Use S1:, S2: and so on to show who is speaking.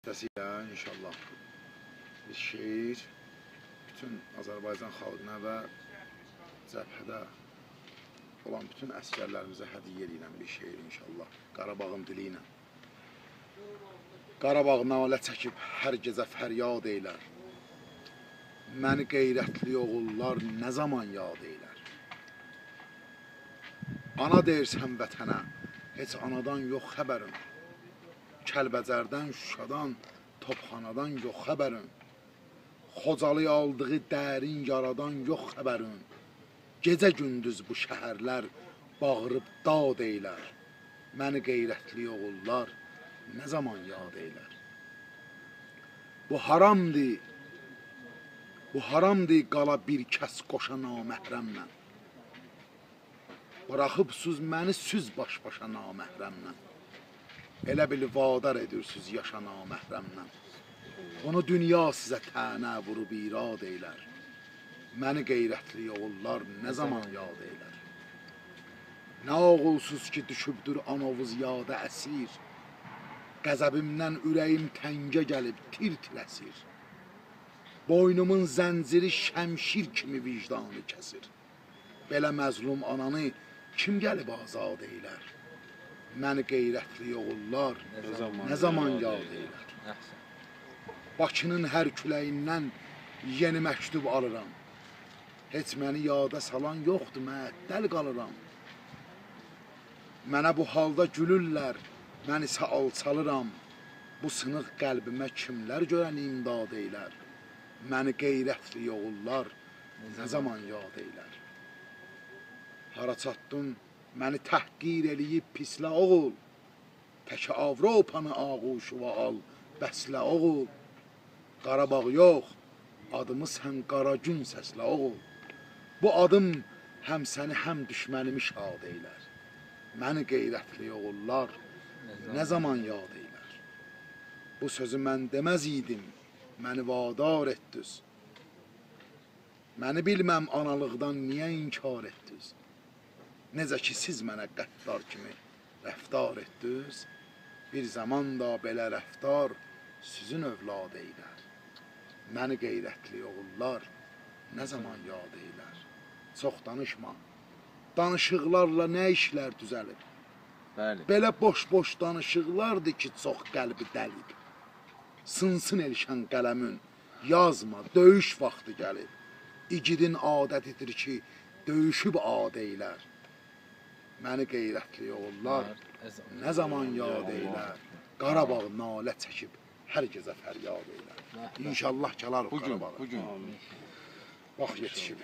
S1: Dolayısıyla inşallah bir şeir bütün Azərbaycan xalqına və cəbhədə olan bütün əsgərlərimizə hədiyyə edirəm bir şeir inşallah. Qarabağın dili ilə. Qarabağ nalə çəkib hər gecə fəryad eylər. Məni qeyrətli oğullar nə zaman yad eylər. Ana deyirsən vətənə, heç anadan yox xəbərin. Kəlbəcərdən, Şuşadan, Topxanadan yox xəbərin. Xocalı aldığı dərin yaradan yox xəbərin. Gecə gündüz bu şəhərlər bağırıb dad eylər. Məni qeyrətli oğullar nə zaman yad eylər. Bu haramdır qala bir kəs qoşa naməhrəmlə. Bıraxıbsız məni süz baş-başa naməhrəmlə. Elə bil vadar edirsiniz yaşa naməhrəmlə. Bunu dünya sizə tənə vurub irad eylər. Məni qeyrətli oğullar nə zaman yad eylər. Nə oğulsuz ki düşübdür anovuz yada əsir. Qəzəbimdən ürəyim təngə gəlib tir-tir əsir. Boynumun zənciri şəmşir kimi vicdanı kəsir. Belə məzlum ananı kim gəlib azad eylər. Məni qeyrətli oğullar nə zaman yad eylər. Bakının hər küləyindən yeni məktub alıram. Heç məni yada salan yoxdur, məəttəl qalıram. Mənə bu halda gülürlər, mən isə alçalıram. Bu sınıq qəlbimə kimlər görən imdad eylər. Məni qeyrətli oğullar nə zaman yad eylər. Hara çatdın, məni təhqir eləyib pislə oğul. Tək Avropanı ağuşuva al, bəslə oğul. Qarabağ yox, adımı sən Qaragün səslə oğul. Bu adım həm səni, həm düşmənimi şad eylər. Məni qeyrətli oğullar nə zaman yad eylər. Bu sözü mən deməz idim, məni vadar etdiniz. Məni bilməm analıqdan niyə inkar etdiniz. Necə ki siz mənə qəddar kimi rəftar etdiniz, bir zaman da belə rəftar sizin övlad eylər. Məni qeyrətli oğullar nə zaman yad eylər. Çox danışma, danışıqlarla nə işlər düzəlir. Belə boş-boş danışıqlardır ki, çox qəlbi dəlib. Sınsın elşən qələmin, yazma, döyüş vaxtı gəlib. İgidin adətidir ki, döyüşüb ad eylər. Məni qeyrətli oğullar nə zaman yad eylər. Qarabağ nalə çəkib hər gecə fəryad eylər. İnşallah gəlarıq Qarabağa. Vaxt yetişib.